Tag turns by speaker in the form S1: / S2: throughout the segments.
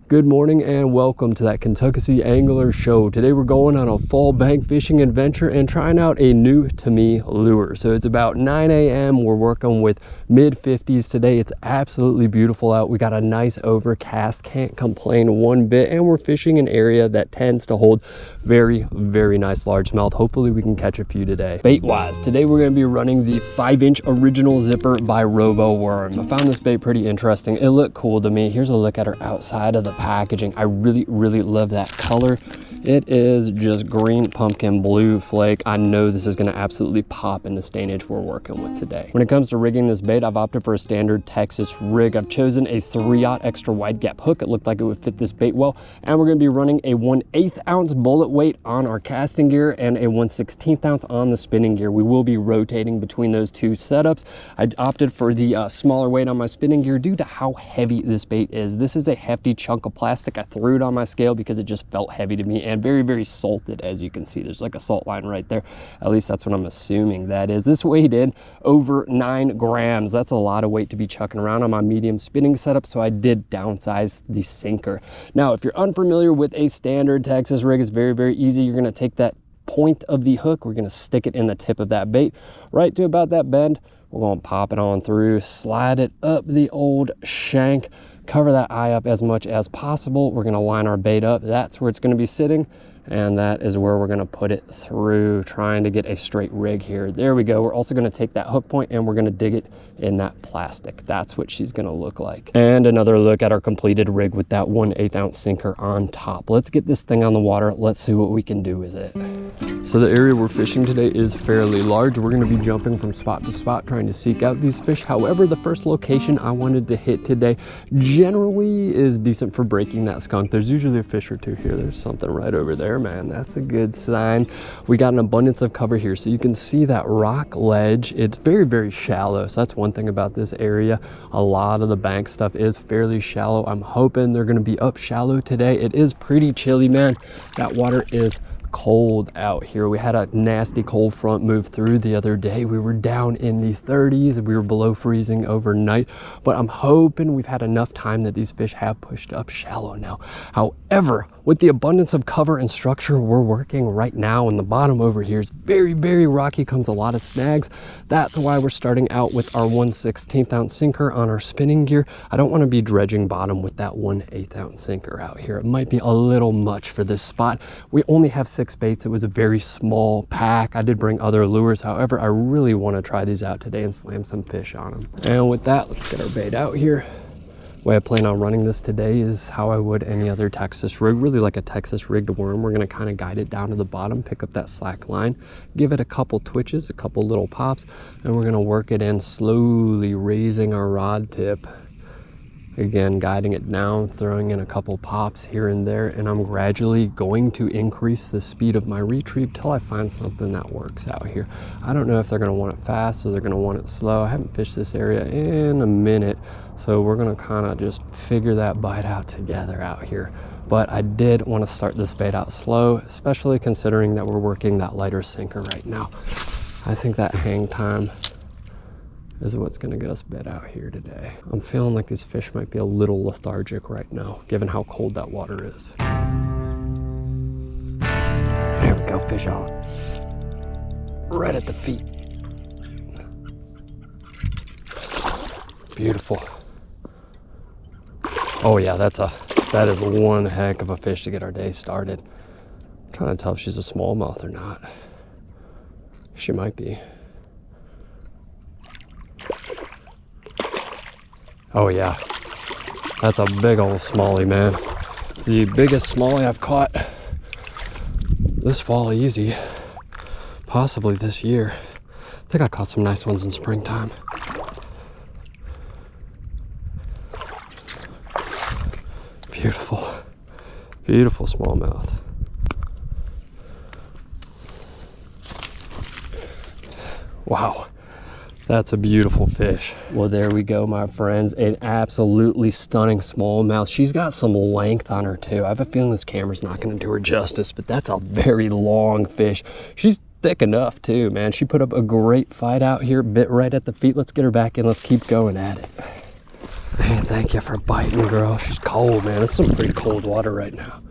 S1: Good morning and welcome to that Kentuckessee Angler Show. Today we're going on a fall bank fishing adventure and trying out a new to me lure. So it's about 9 a.m. We're working with mid 50s today. It's absolutely beautiful out. We got a nice overcast, can't complain one bit, and we're fishing an area that tends to hold very nice largemouth. Hopefully we can catch a few today. Bait wise, today we're going to be running the 5-inch original zipper by Robo Worm. I found this bait pretty interesting. It looked cool to me. Here's a look at her outside of the packaging. I really love that color. It is just green pumpkin blue flake. I know this is going to absolutely pop in this day and age we're working with today. When it comes to rigging this bait, I've opted for a standard Texas rig. I've chosen a 3/0 extra wide gap hook. It looked like it would fit this bait well, and we're going to be running a 1/8 ounce bullet weight on our casting gear and a 1/16 ounce on the spinning gear. We will be rotating between those two setups. I opted for the smaller weight on my spinning gear due to how heavy this bait is. This is a hefty chunk of plastic. I threw it on my scale because it just felt heavy to me and very salted. As you can see, there's like a salt line right there. At least that's what I'm assuming that is. This weighed in over 9 grams. That's a lot of weight to be chucking around on my medium spinning setup, so I did downsize the sinker. Now, if you're unfamiliar with a standard Texas rig, it's very easy. You're going to take that point of the hook, we're going to stick it in the tip of that bait right to about that bend. We're going to pop it on through, slide it up the old shank, cover that eye up as much as possible. We're going to line our bait up. That's where it's going to be sitting, and that is where we're going to put it through, trying to get a straight rig here. There we go. We're also going to take that hook point and we're going to dig it in that plastic. That's what she's going to look like. And another look at our completed rig with that 1/8 ounce sinker on top. Let's get this thing on the water. Let's see what we can do with it. So the area we're fishing today is fairly large. We're going to be jumping from spot to spot trying to seek out these fish. However, the first location I wanted to hit today generally is decent for breaking that skunk. There's usually a fish or two here. There's something right over there, man. That's a good sign. We got an abundance of cover here, so you can see that rock ledge. It's very shallow, so that's one thing about this area. A lot of the bank stuff is fairly shallow. I'm hoping they're going to be up shallow today. It is pretty chilly, man. That water is cold out here. We had a nasty cold front move through the other day. We were down in the 30s and we were below freezing overnight, but I'm hoping we've had enough time that these fish have pushed up shallow now. However, with the abundance of cover and structure we're working right now, in the bottom over here is very rocky, comes a lot of snags. That's why we're starting out with our 1/16 ounce sinker on our spinning gear. I don't want to be dredging bottom with that 1/8 ounce sinker out here. It might be a little much for this spot. We only have 6 baits. It was a very small pack. I did bring other lures. However, I really want to try these out today and slam some fish on them. And with that, let's get our bait out here. The way I plan on running this today is how I would any other Texas rig, really like a Texas rigged worm. We're going to kind of guide it down to the bottom, pick up that slack line, give it a couple twitches, a couple little pops, and we're going to work it in slowly, raising our rod tip. Again, guiding it down, throwing in a couple pops here and there, and I'm gradually going to increase the speed of my retrieve till I find something that works out here. I don't know if they're going to want it fast or they're going to want it slow. I haven't fished this area in a minute, so we're going to kind of just figure that bite out together out here. But I did want to start this bait out slow, especially considering that we're working that lighter sinker right now. I think that hang time is what's going to get us bit out here today. I'm feeling like these fish might be a little lethargic right now, given how cold that water is. There we go, fish on. Right at the feet. Beautiful. Oh yeah, that is one heck of a fish to get our day started. I'm trying to tell if she's a smallmouth or not. She might be. Oh yeah, that's a big old smallie, man. It's the biggest smallie I've caught this fall easy, possibly this year. I think I caught some nice ones in springtime. Beautiful smallmouth. Wow. That's a beautiful fish. Well, there we go, my friends. An absolutely stunning smallmouth. She's got some length on her too. I have a feeling this camera's not gonna do her justice, but that's a very long fish. She's thick enough too, man. She put up a great fight out here, bit right at the feet. Let's get her back in. Let's keep going at it. Man, thank you for biting, girl. She's cold, man. It's some pretty cold water right now.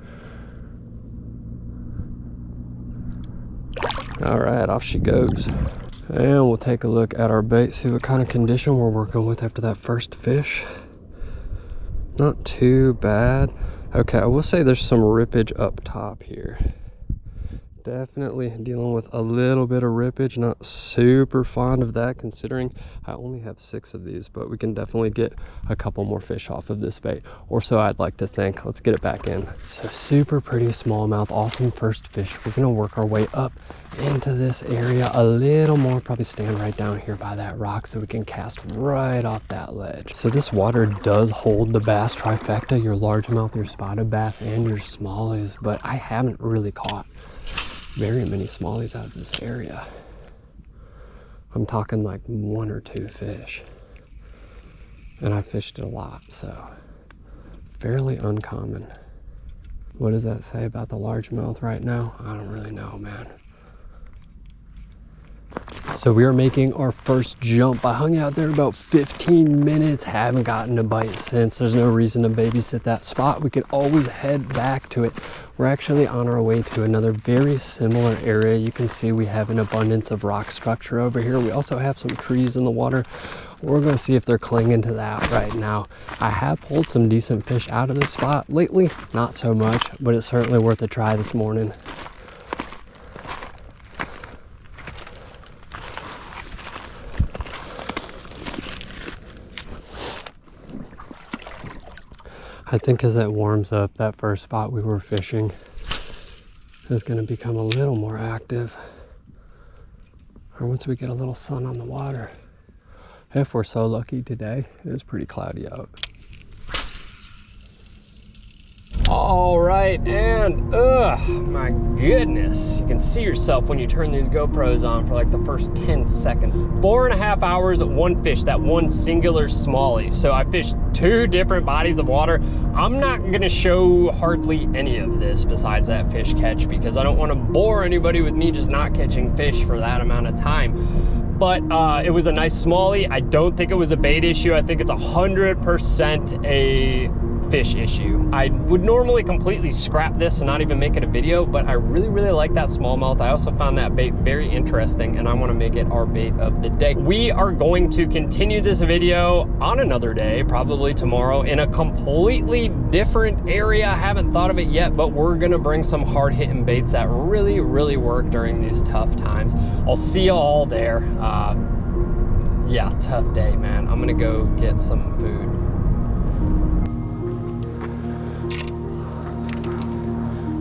S1: All right, off she goes. And we'll take a look at our bait, see what kind of condition we're working with after that first fish. Not too bad. Okay, I will say there's some rippage up top here. Definitely dealing with a little bit of rippage. Not super fond of that considering I only have 6 of these, but we can definitely get a couple more fish off of this bait, or so I'd like to think. Let's get it back in. So super pretty smallmouth, awesome first fish. We're gonna work our way up into this area a little more, probably stand right down here by that rock so we can cast right off that ledge. So this water does hold the bass trifecta, your largemouth, your spotted bass, and your smallies, but I haven't really caught very many smallies out of this area. I'm talking like 1 or 2 fish, and I fished it a lot, so fairly uncommon. What does that say about the largemouth right now? I don't really know, man. So we are making our first jump. I hung out there about 15 minutes, haven't gotten a bite since. There's no reason to babysit that spot. We could always head back to it. We're actually on our way to another very similar area. You can see we have an abundance of rock structure over here. We also have some trees in the water. We're gonna see if they're clinging to that right now. I have pulled some decent fish out of this spot lately, not so much, but it's certainly worth a try this morning. I think as it warms up, that first spot we were fishing is going to become a little more active. Or once we get a little sun on the water. If we're so lucky today, it is pretty cloudy out. All right, and my goodness, you can see yourself when you turn these GoPros on for like the first 10 seconds. 4.5 hours at one fish, that one singular smallie. So I fished 2 different bodies of water. I'm not gonna show hardly any of this besides that fish catch because I don't want to bore anybody with me just not catching fish for that amount of time. But it was a nice smallie. I don't think it was a bait issue. I think it's 100% a fish issue. I would normally completely scrap this and not even make it a video, but I really like that smallmouth. I also found that bait very interesting and I want to make it our bait of the day. We are going to continue this video on another day, probably tomorrow, in a completely different area. I haven't thought of it yet, but we're gonna bring some hard-hitting baits that really work during these tough times. I'll see you all there. Yeah, tough day, man. I'm gonna go get some food.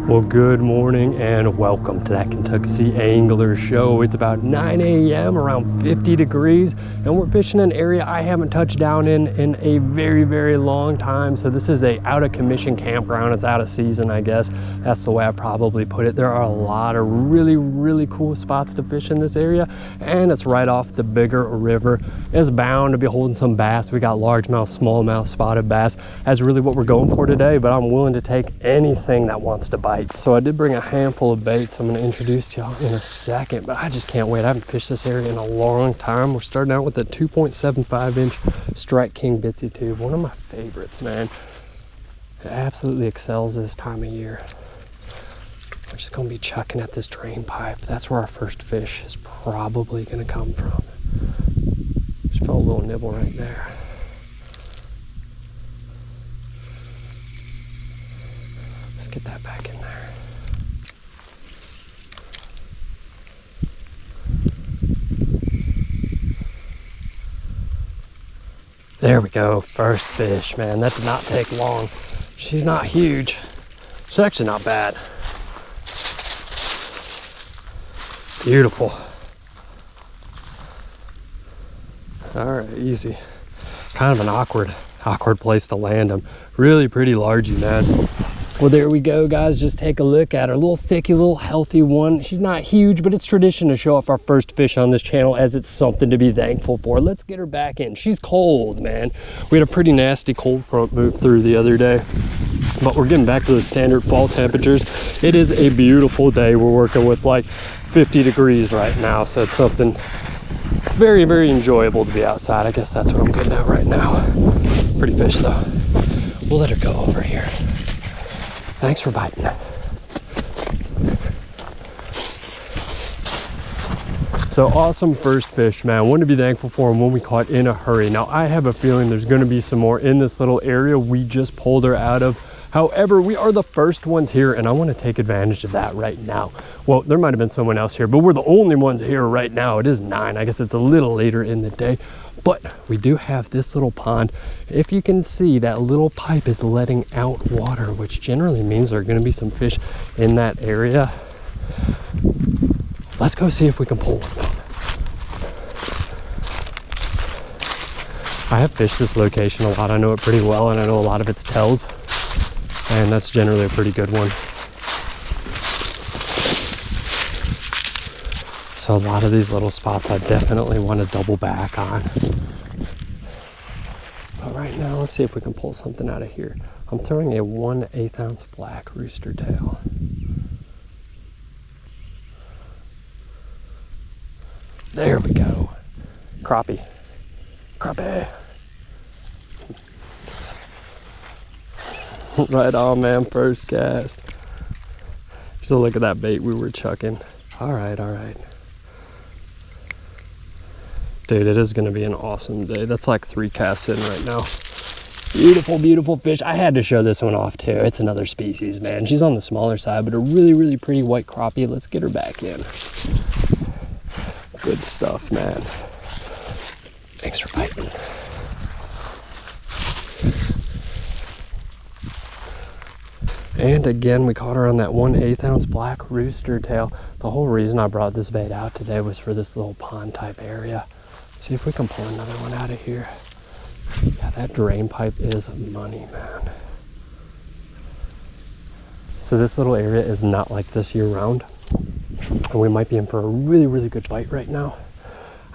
S1: Well, good morning and welcome to that Kentuckessee Angler Show. It's about 9 a.m., around 50 degrees, and we're fishing an area I haven't touched down in a very long time. So this is a out of commission campground. It's out of season, I guess. That's the way I probably put it. There are a lot of really cool spots to fish in this area, and it's right off the bigger river. It's bound to be holding some bass. We got largemouth, smallmouth, spotted bass. That's really what we're going for today, but I'm willing to take anything that wants to bite. So I did bring a handful of baits I'm going to introduce to y'all in a second, but I just can't wait. I haven't fished this area in a long time. We're starting out with a 2.75 inch Strike King Bitsy tube, one of my favorites, man. It absolutely excels this time of year. We're just going to be chucking at this drain pipe. That's where our first fish is probably going to come from. Just felt a little nibble right there. Let's get that back in there. There we go, first fish, man. That did not take long. She's not huge. She's actually not bad. Beautiful. All right, easy. Kind of an awkward place to land them. Really pretty largy, man. Well, there we go, guys. Just take a look at her. A little thicky, little healthy one. She's not huge, but it's tradition to show off our first fish on this channel as it's something to be thankful for. Let's get her back in. She's cold, man. We had a pretty nasty cold front move through the other day, but we're getting back to the standard fall temperatures. It is a beautiful day. We're working with like 50 degrees right now, so it's something very enjoyable to be outside. I guess that's what I'm getting at right now. Pretty fish though. We'll let her go over here. Thanks for biting. So awesome first fish, man. One to be thankful for, and one we caught in a hurry. Now I have a feeling there's gonna be some more in this little area we just pulled her out of. However, we are the first ones here, and I want to take advantage of that right now. Well, there might have been someone else here, but we're the only ones here right now. It is 9. I guess it's a little later in the day, but we do have this little pond. If you can see, that little pipe is letting out water, which generally means there are going to be some fish in that area. Let's go see if we can pull one. I have fished this location a lot. I know it pretty well, and I know a lot of its tells. And that's generally a pretty good one. So a lot of these little spots I definitely want to double back on. But right now, let's see if we can pull something out of here. I'm throwing a 1/8 ounce black rooster tail. There we go. Crappie. Crappie. Right on, man. First cast. Just a look at that bait we were chucking. All right, all right. Dude, it is going to be an awesome day. That's like 3 casts in right now. Beautiful, beautiful fish. I had to show this one off too. It's another species, man. She's on the smaller side, but a really, really pretty white crappie. Let's get her back in. Good stuff, man. Thanks for biting. And again, we caught her on that 1/8 ounce black rooster tail. The whole reason I brought this bait out today was for this little pond type area. Let's see if we can pull another one out of here. Yeah, that drain pipe is money, man. So this little area is not like this year round. And we might be in for a really, really good bite right now.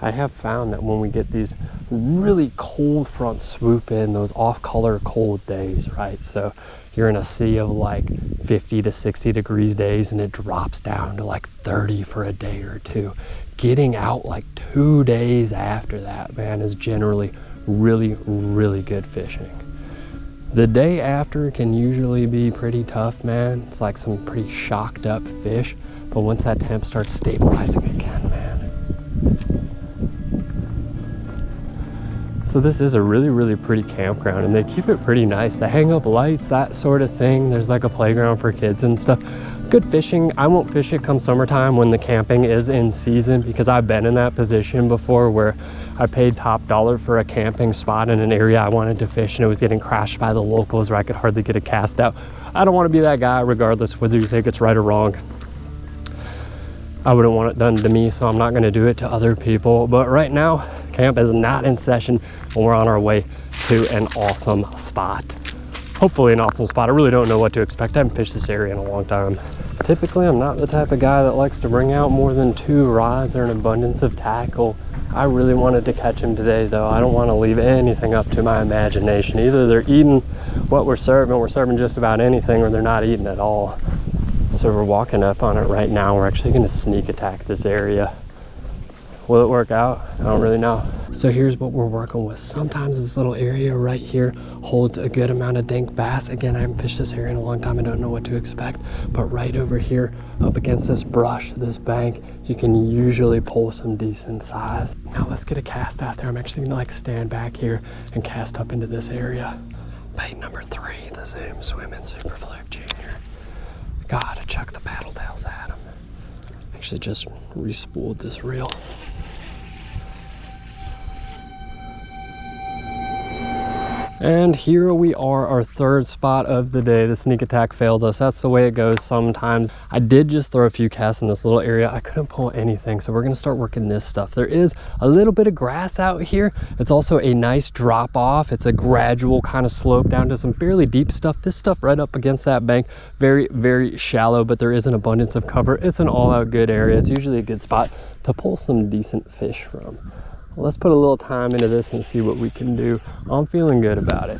S1: I have found that when we get these really cold front swoop in, those off-color cold days, right? So you're in a sea of like 50 to 60 degrees days, and it drops down to like 30 for a day or two. Getting out like 2 days after that, man, is generally really, really good fishing. The day after can usually be pretty tough, man. It's like some pretty shocked up fish, but once that temp starts stabilizing again, man. So this is a really, really pretty campground, and they keep it pretty nice. They hang up lights, that sort of thing. There's like a playground for kids and stuff. Good fishing. I won't fish it come summertime when the camping is in season, because I've been in that position before where I paid top dollar for a camping spot in an area I wanted to fish, and it was getting crashed by the locals where I could hardly get a cast out. I don't want to be that guy, regardless whether you think it's right or wrong. I wouldn't want it done to me, so I'm not going to do it to other people. But right now, camp is not in session, and we're on our way to an awesome spot. Hopefully an awesome spot. I really don't know what to expect. I haven't fished this area in a long time. Typically, I'm not the type of guy that likes to bring out more than 2 rods or an abundance of tackle. I really wanted to catch him today, though. I don't want to leave anything up to my imagination. Either they're eating what we're serving just about anything, or they're not eating at all. So we're walking up on it right now. We're actually going to sneak attack this area. Will it work out? I don't really know. So here's what we're working with. Sometimes this little area right here holds a good amount of dink bass. Again, I haven't fished this area in a long time. I don't know what to expect. But right over here, up against this brush, this bank, you can usually pull some decent size. Now let's get a cast out there. I'm actually gonna like stand back here and cast up into this area. Bait number 3, the Zoom Swimming Super Fluke Jr. Gotta chuck the paddle tails at him. Actually just re-spooled this reel. And here we are, our 3rd spot of the day. The sneak attack failed us. That's the way it goes sometimes. I did just throw a few casts in this little area. I couldn't pull anything, so we're gonna start working this stuff. There is a little bit of grass out here. It's also a nice drop off. It's a gradual kind of slope down to some fairly deep stuff. This stuff right up against that bank, very, very shallow, but there is an abundance of cover. It's an all-out good area. It's usually a good spot to pull some decent fish from. Let's put a little time into this and see what we can do. I'm feeling good about it.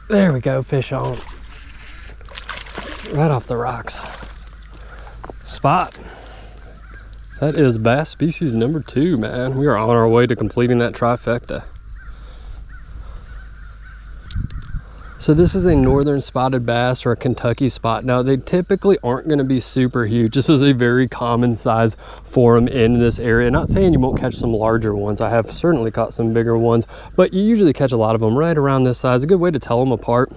S1: There we go, fish on. Right off the rocks. spot. That is bass species number 2, man. We are on our way to completing that trifecta. So this is a northern spotted bass, or a Kentucky spot. Now they typically aren't going to be super huge. This is a very common size for them in this area. Not saying you won't catch some larger ones. I have certainly caught some bigger ones, but you usually catch a lot of them right around this size. A good way to tell them apart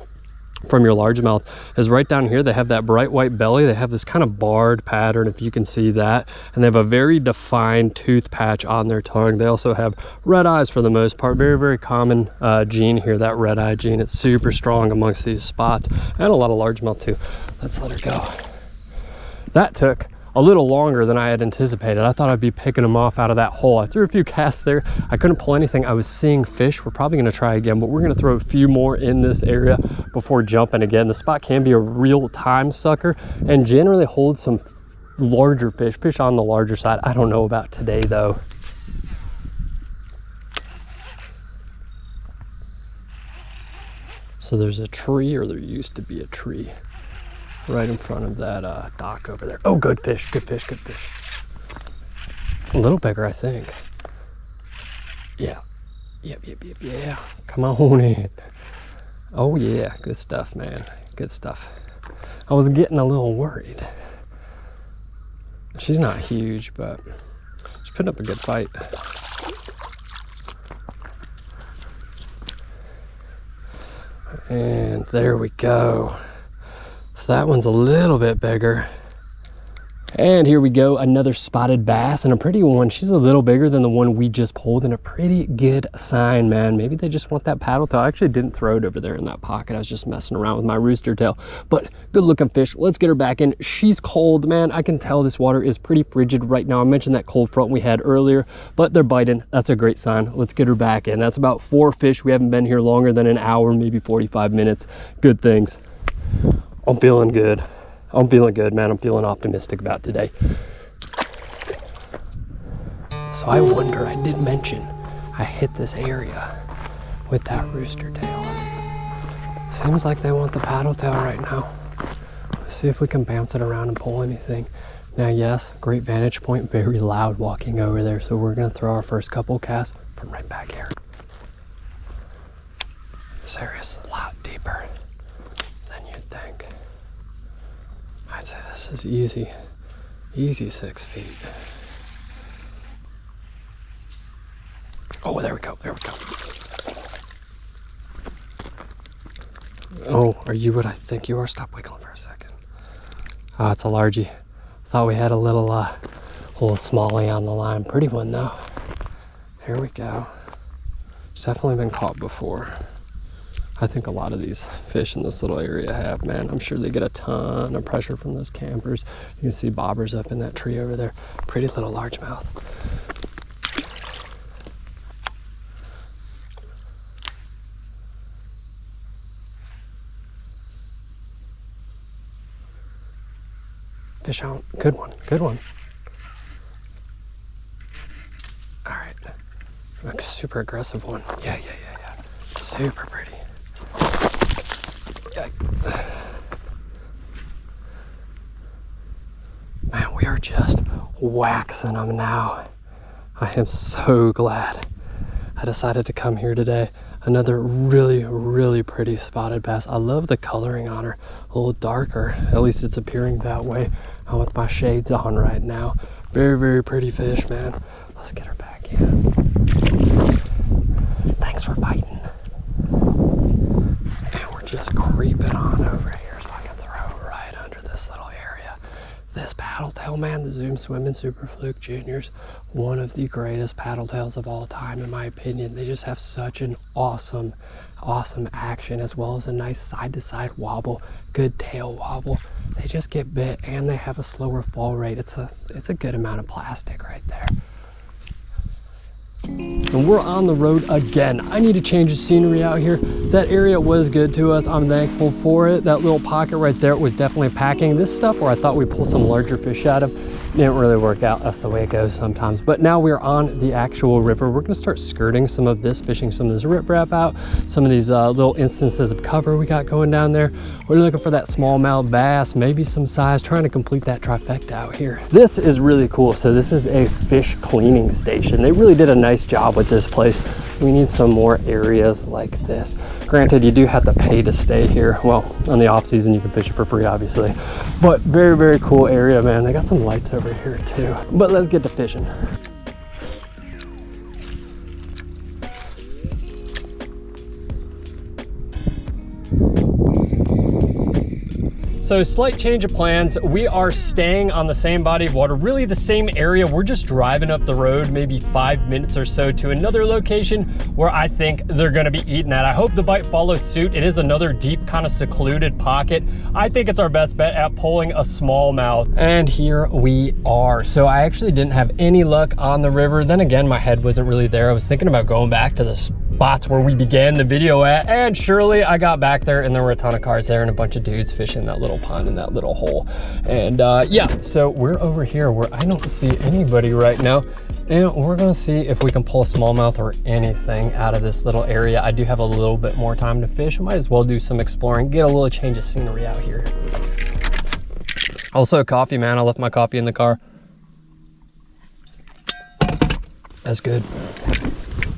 S1: from your largemouth is right down here. They have that bright white belly. They have this kind of barred pattern, if you can see that, and they have a very defined tooth patch on their tongue. They also have red eyes for the most part. Very, very common gene here, that red eye gene. It's super strong amongst these spots, and a lot of largemouth too. Let's let her go. That took a little longer than I had anticipated. I thought I'd be picking them off out of that hole. I threw a few casts there. I couldn't pull anything. I was seeing fish. We're probably gonna try again, but we're gonna throw a few more in this area before jumping again. The spot can be a real time sucker and generally holds some larger fish on the larger side. I don't know about today though. So there's a tree, or there used to be a tree, right in front of that dock over there. Oh, good fish, good fish, good fish. A little bigger, I think. Yeah, yep, yeah. Come on in. Oh yeah, good stuff, man, good stuff. I was getting a little worried. She's not huge, but she's putting up a good fight. And there we go. So that one's a little bit bigger. And here we go, another spotted bass, and a pretty one. She's a little bigger than the one we just pulled, and a pretty good sign, man. Maybe they just want that paddle tail. I actually didn't throw it over there in that pocket. I was just messing around with my rooster tail, but good looking fish. Let's get her back in. She's cold, man. I can tell this water is pretty frigid right now. I mentioned that cold front we had earlier, but they're biting. That's a great sign. Let's get her back in. That's about 4 fish. We haven't been here longer than an hour, maybe 45 minutes. Good things. I'm feeling good. I'm feeling good, man. I'm feeling optimistic about today. So I wonder, I did mention I hit this area with that rooster tail. Seems like they want the paddle tail right now. Let's see if we can bounce it around and pull anything. Now, yes, great vantage point, very loud walking over there. So we're gonna throw our first couple casts from right back here. This area's a lot deeper than you'd think. I'd say this is easy 6 feet. Oh, there we go, there we go. Oh, are you what I think you are? Stop wiggling for a second. Oh, it's a largie. Thought we had a little smallie on the line. Pretty one though. Here we go. It's definitely been caught before. I think a lot of these fish in this little area have, man. I'm sure they get a ton of pressure from those campers. You can see bobbers up in that tree over there. Pretty little largemouth. Fish out. Good one, good one. All right. A super aggressive one. Yeah. Super pretty. Man, we are just waxing them now. I am so glad I decided to come here today. Another really pretty spotted bass. I love the coloring on her. A little darker, at least it's appearing that way with my shades on right now. Very pretty fish, man. Let's get her back in. Thanks for biting. And we're just creeping on over here so I can throw right under this little area. This paddle tail, man, the Zoom Swimming Super Fluke Juniors, one of the greatest paddle tails of all time, in my opinion. They just have such an awesome action, as well as a nice side-to-side wobble, good tail wobble. They just get bit, and they have a slower fall rate. It's a good amount of plastic right there. And we're on the road again. I need to change the scenery out here. That area was good to us. I'm thankful for it. That little pocket right there was definitely packing. This stuff where I thought we'd pull some larger fish out of didn't really work out. That's the way it goes sometimes. But now we're on the actual river. We're gonna start skirting some of this, fishing some of this riprap out, some of these little instances of cover we got going down there. We're looking for that smallmouth bass, maybe some size, trying to complete that trifecta out here. This is really cool. So this is a fish cleaning station. They really did a nice job with this place. We need some more areas like this. Granted, you do have to pay to stay here. Well, on the off season, you can fish it for free, obviously. But very, very cool area, man. They got some lights over here too. But let's get to fishing. So slight change of plans. We are staying on the same body of water, really the same area. We're just driving up the road, maybe 5 minutes or so, to another location where I think they're gonna be eating at. I hope the bite follows suit. It is another deep, kind of secluded pocket. I think it's our best bet at pulling a smallmouth. And here we are. So I actually didn't have any luck on the river. Then again, my head wasn't really there. I was thinking about going back to the spots where we began the video at, and surely I got back there and there were a ton of cars there and a bunch of dudes fishing that little pond in that little hole. And yeah, so we're over here where I don't see anybody right now, and we're gonna see if we can pull a smallmouth or anything out of this little area. I do have a little bit more time to fish. I might as well do some exploring, get a little change of scenery out here. Also coffee, man. I left my coffee in the car. That's good.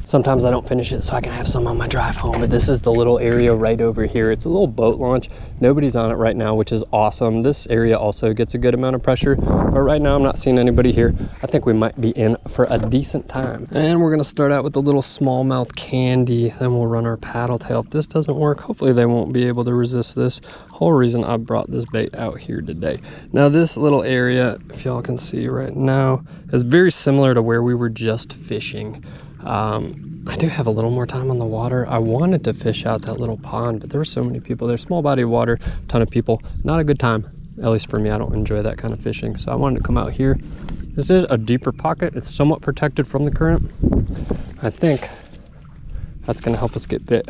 S1: Sometimes I don't finish it so I can have some on my drive home, but this is the little area right over here. It's a little boat launch. Nobody's on it right now, which is awesome. This area also gets a good amount of pressure, but right now I'm not seeing anybody here. I think we might be in for a decent time. And we're gonna start out with the little smallmouth candy, then we'll run our paddle tail. If this doesn't work, hopefully they won't be able to resist this. Whole reason I brought this bait out here today. Now this little area, if y'all can see right now, is very similar to where we were just fishing. I do have a little more time on the water. I wanted to fish out that little pond, but there were so many people there. Small body of water, ton of people. Not a good time, at least for me. I don't enjoy that kind of fishing, so I wanted to come out here. This is a deeper pocket. It's somewhat protected from the current. I think that's gonna help us get bit.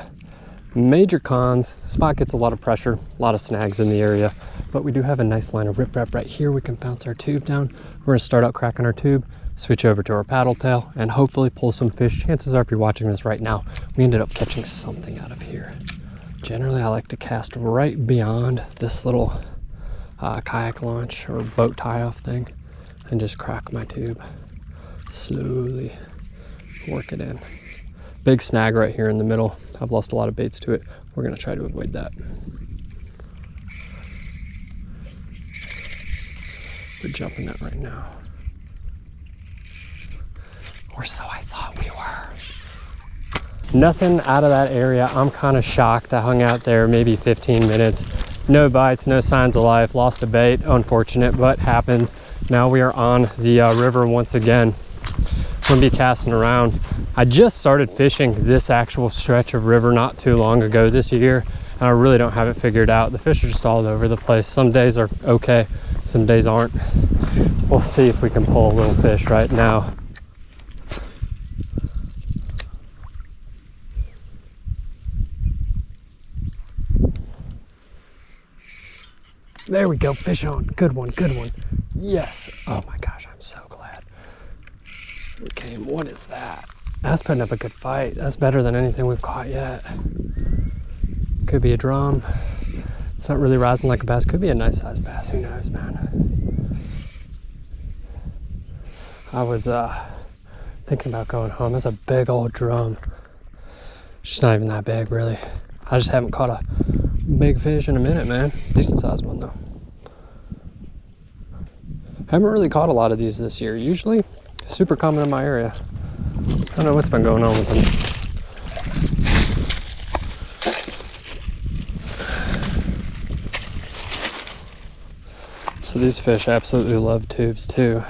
S1: Major cons, spot gets a lot of pressure, a lot of snags in the area, but we do have a nice line of riprap right here. We can bounce our tube down. We're gonna start out cracking our tube, switch over to our paddle tail, and hopefully pull some fish. Chances are, if you're watching this right now, we ended up catching something out of here. Generally, I like to cast right beyond this little kayak launch or boat tie-off thing and just crack my tube. Slowly work it in. Big snag right here in the middle. I've lost a lot of baits to it. We're gonna try to avoid that. We're jumping that right now. Or so I thought we were. Nothing out of that area. I'm kind of shocked. I hung out there maybe 15 minutes. No bites, no signs of life. Lost a bait, unfortunate, but happens. Now we are on the river once again. I'm gonna be casting around. I just started fishing this actual stretch of river not too long ago this year, and I really don't have it figured out. The fish are just all over the place. Some days are okay, some days aren't. We'll see if we can pull a little fish right now. There we go, fish on. Good one, good one. Yes. Oh my gosh, I'm so glad. Okay, what is that? That's putting up a good fight. That's better than anything we've caught yet. Could be a drum. It's not really rising like a bass. Could be a nice sized bass, who knows, man. I was thinking about going home. That's a big old drum. She's not even that big, really. I just haven't caught a big fish in a minute, man. Decent sized one though. Haven't really caught a lot of these this year. Usually super common in my area. I don't know what's been going on with them. So these fish absolutely love tubes too.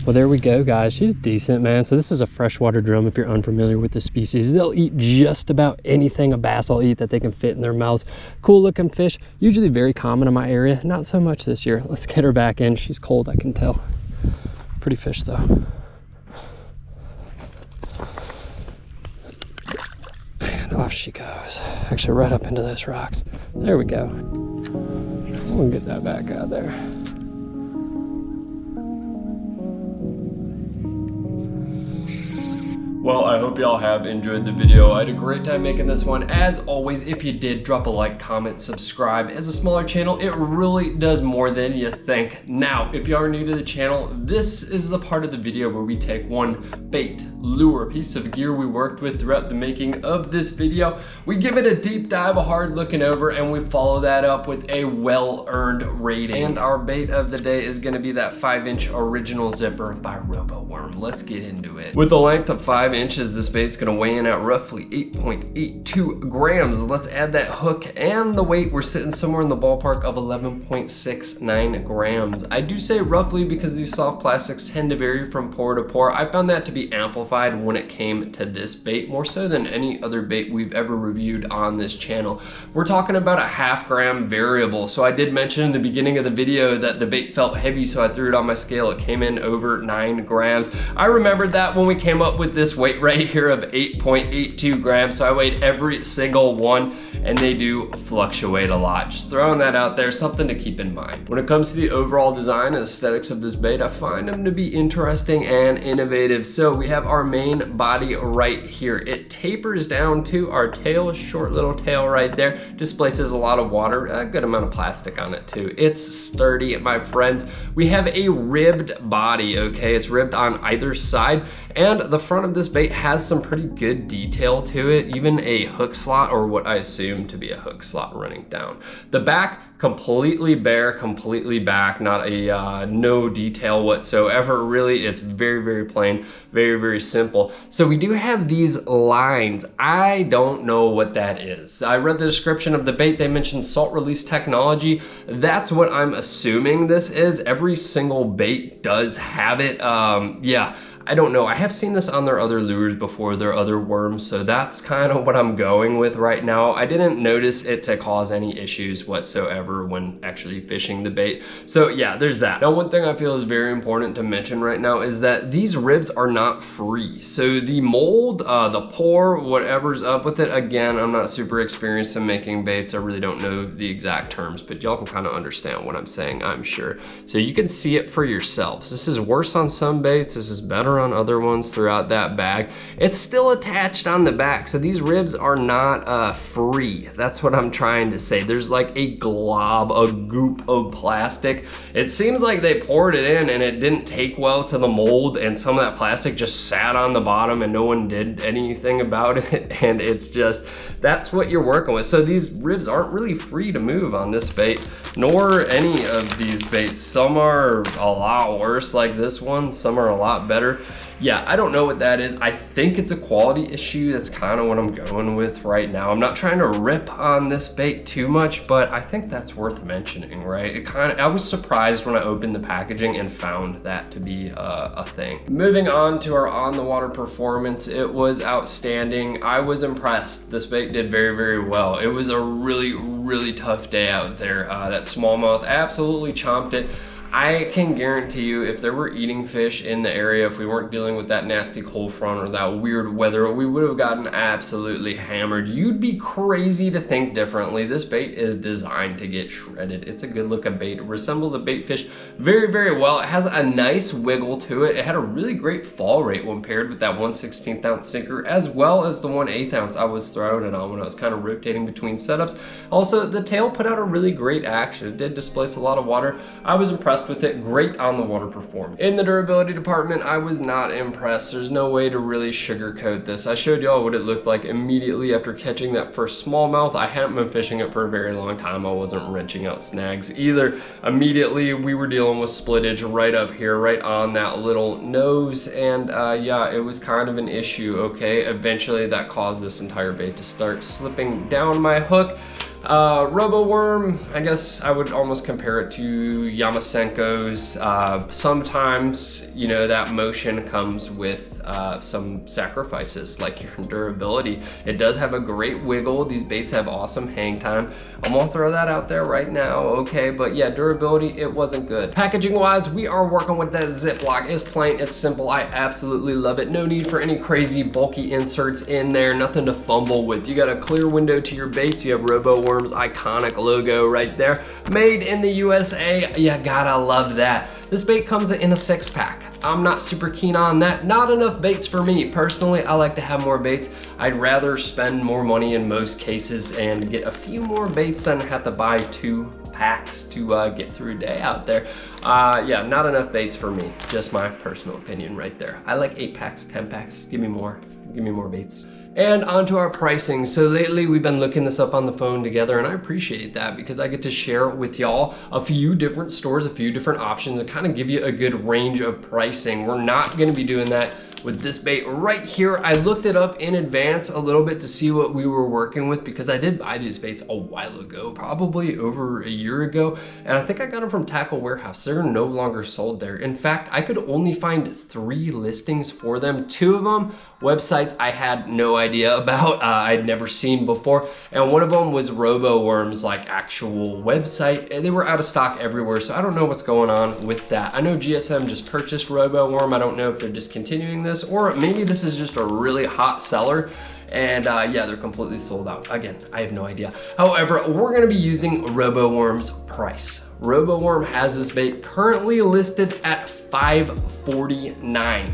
S1: Well, there we go, guys. She's decent, man. So this is a freshwater drum if you're unfamiliar with the species. They'll eat just about anything a bass will eat that they can fit in their mouths. Cool looking fish, usually very common in my area. Not so much this year. Let's get her back in. She's cold, I can tell. Pretty fish though. And off she goes. Actually right up into those rocks. There we go. We'll get that back out there. Well, I hope y'all have enjoyed the video. I had a great time making this one. As always, if you did, drop a like, comment, subscribe. As a smaller channel, it really does more than you think. Now, if you are new to the channel, this is the part of the video where we take one bait, lure, piece of gear we worked with throughout the making of this video. We give it a deep dive, a hard looking over, and we follow that up with a well-earned rating. And our bait of the day is gonna be that 5-inch original zipper by RoboWorm. Let's get into it. With a length of 5 inches, this bait's gonna weigh in at roughly 8.82 grams. Let's add that hook and the weight. We're sitting somewhere in the ballpark of 11.69 grams. I do say roughly because these soft plastics tend to vary from pour to pour. I found that to be amplified when it came to this bait, more so than any other bait we've ever reviewed on this channel. We're talking about a 0.5 gram variable. So I did mention in the beginning of the video that the bait felt heavy, so I threw it on my scale. It came in over 9 grams. I remembered that when we came up with this weight right here of 8.82 grams. So I weighed every single one, and they do fluctuate a lot. Just throwing that out there, something to keep in mind. When it comes to the overall design and aesthetics of this bait, I find them to be interesting and innovative. So we have our main body right here. It tapers down to our tail, short little tail right there. Displaces a lot of water, a good amount of plastic on it too. It's sturdy, my friends. We have a ribbed body, okay? It's ribbed on either side, and the front of this bait has some pretty good detail to it, even a hook slot, or what I assume to be a hook slot running down. The back, completely bare, completely back, not a no detail whatsoever. Really, it's very, very plain, very, very simple. So we do have these lines. I don't know what that is. I read the description of the bait. They mentioned salt release technology. That's what I'm assuming this is. Every single bait does have it. Yeah. I don't know. I have seen this on their other lures before, their other worms, so that's kind of what I'm going with right now. I didn't notice it to cause any issues whatsoever when actually fishing the bait. So yeah, there's that. Now, one thing I feel is very important to mention right now is that these ribs are not free. So the mold, the pour, whatever's up with it, again, I'm not super experienced in making baits. I really don't know the exact terms, but y'all can kind of understand what I'm saying, I'm sure. So you can see it for yourselves. This is worse on some baits. This is better on other ones throughout that bag. It's still attached on the back, so these ribs are not free. That's what I'm trying to say. There's like a glob, a goop of plastic. It seems like they poured it in and it didn't take well to the mold, and some of that plastic just sat on the bottom and no one did anything about it, and it's just, that's what you're working with. So these ribs aren't really free to move on this bait, nor any of these baits. Some are a lot worse like this one, some are a lot better. Yeah, I don't know what that is. I think it's a quality issue. That's kind of what I'm going with right now. I'm not trying to rip on this bait too much, but I think that's worth mentioning, right? I was surprised when I opened the packaging and found that to be a thing. Moving on to our on the water performance, it was outstanding. I was impressed. This bait did very, very well. It was a really, really tough day out there. That smallmouth absolutely chomped it. I can guarantee you, if there were eating fish in the area, if we weren't dealing with that nasty cold front or that weird weather, we would have gotten absolutely hammered. You'd be crazy to think differently. This bait is designed to get shredded. It's a good looking bait. It resembles a bait fish very, very well. It has a nice wiggle to it. It had a really great fall rate when paired with that 1/16 ounce sinker, as well as the 1/8 ounce I was throwing it on when I was kind of rotating between setups. Also, the tail put out a really great action. It did displace a lot of water. I was impressed with it. Great on the water performance. In the durability department, I was not impressed. There's no way to really sugarcoat this. I showed y'all what it looked like immediately after catching that first smallmouth. I hadn't been fishing it for a very long time. I wasn't wrenching out snags either. Immediately, we were dealing with splittage right up here, right on that little nose, and yeah, it was kind of an issue, okay? Eventually, that caused this entire bait to start slipping down my hook. RoboWorm, I guess I would almost compare it to Yamasenko's. Sometimes, you know, that motion comes with some sacrifices, like your durability. It does have a great wiggle. These baits have awesome hang time. I'm gonna throw that out there right now, okay? But yeah, durability, it wasn't good. Packaging wise, we are working with that Ziploc. It's plain, it's simple. I absolutely love it. No need for any crazy bulky inserts in there, nothing to fumble with. You got a clear window to your baits. You have RoboWorm Worms iconic logo right there. Made in the USA, you gotta love that. This bait comes in a 6-pack. I'm not super keen on that. Not enough baits for me. Personally, I like to have more baits. I'd rather spend more money in most cases and get a few more baits than have to buy 2 packs to get through a day out there. Yeah, not enough baits for me. Just my personal opinion right there. I like 8 packs, 10 packs. Give me more baits. And onto our pricing. So lately we've been looking this up on the phone together, and I appreciate that because I get to share with y'all a few different stores, a few different options, and kind of give you a good range of pricing. We're not gonna be doing that with this bait right here. I looked it up in advance a little bit to see what we were working with because I did buy these baits a while ago, probably over a year ago, and I think I got them from Tackle Warehouse. They're no longer sold there. In fact, I could only find 3 listings for them. 2 of them websites I had no idea about, I'd never seen before, and one of them was RoboWorms, like actual website, and they were out of stock everywhere, so I don't know what's going on with that. I know GSM just purchased RoboWorm. I don't know if they're discontinuing this, or maybe this is just a really hot seller, and yeah, they're completely sold out. Again, I have no idea. However, we're gonna be using RoboWorm's price. RoboWorm has this bait currently listed at $5.49.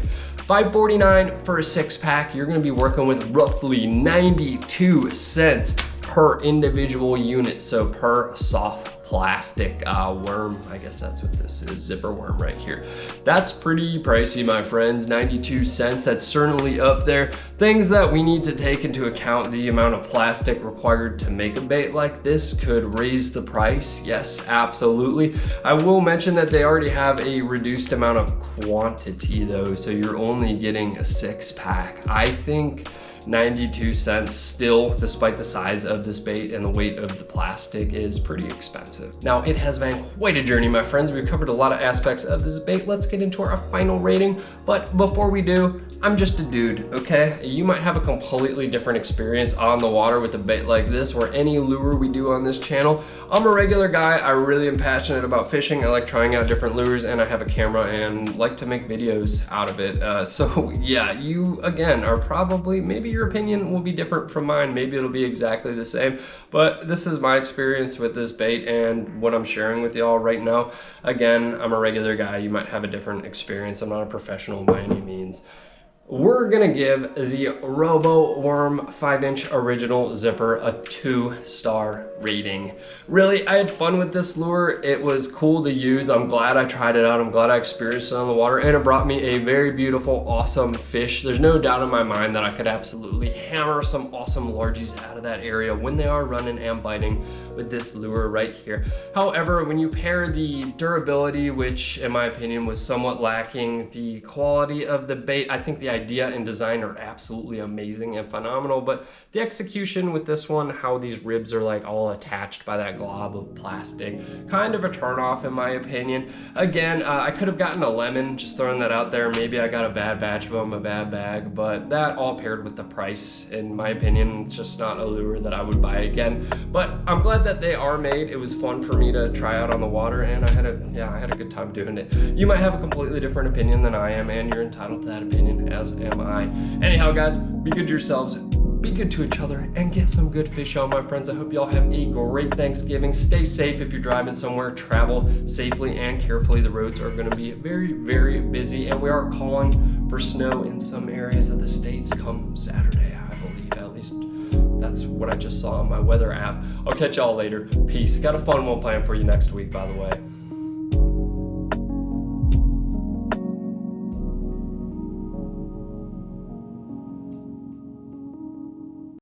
S1: $5.49 for a 6-pack. You're gonna be working with roughly 92 cents per individual unit, so per soft plastic worm. I guess that's what this is, zipper worm right here. That's pretty pricey, my friends. 92 cents, that's certainly up there. Things that we need to take into account: the amount of plastic required to make a bait like this could raise the price. Yes, absolutely. I will mention that they already have a reduced amount of quantity though, so you're only getting a 6-pack. I think 92 cents still, despite the size of this bait and the weight of the plastic, is pretty expensive. Now, it has been quite a journey, my friends. We've covered a lot of aspects of this bait. Let's get into our final rating. But before we do, I'm just a dude, okay? You might have a completely different experience on the water with a bait like this or any lure we do on this channel. I'm a regular guy. I really am passionate about fishing. I like trying out different lures, and I have a camera and like to make videos out of it. So yeah, you again are probably, maybe your opinion will be different from mine. Maybe it'll be exactly the same, but this is my experience with this bait and what I'm sharing with y'all right now. Again, I'm a regular guy. You might have a different experience. I'm not a professional by any means. We're gonna give the RoboWorm 5-inch original zipper a 2-star rating. Really, I had fun with this lure. It was cool to use. I'm glad I tried it out. I'm glad I experienced it on the water, and it brought me a very beautiful, awesome fish. There's no doubt in my mind that I could absolutely hammer some awesome largies out of that area when they are running and biting with this lure right here. However, when you pair the durability, which in my opinion was somewhat lacking, the quality of the bait, I think the idea and design are absolutely amazing and phenomenal, but the execution with this one, how these ribs are like all attached by that glob of plastic, kind of a turnoff in my opinion. Again, I could have gotten a lemon, just throwing that out there. Maybe I got a bad batch of them, a bad bag, but that all paired with the price, in my opinion, it's just not a lure that I would buy again. But I'm glad that they are made. It was fun for me to try out on the water, and I had a good time doing it. You might have a completely different opinion than I am, and you're entitled to that opinion, as am I. Anyhow, guys, be good to yourselves, be good to each other, and get some good fish on, my friends. I hope y'all have a great Thanksgiving. Stay safe if you're driving somewhere. Travel safely and carefully. The roads are going to be very, very busy, and we are calling for snow in some areas of the states come Saturday, I believe. At least that's what I just saw on my weather app. I'll catch y'all later. Peace. Got a fun one planned for you next week, by the way.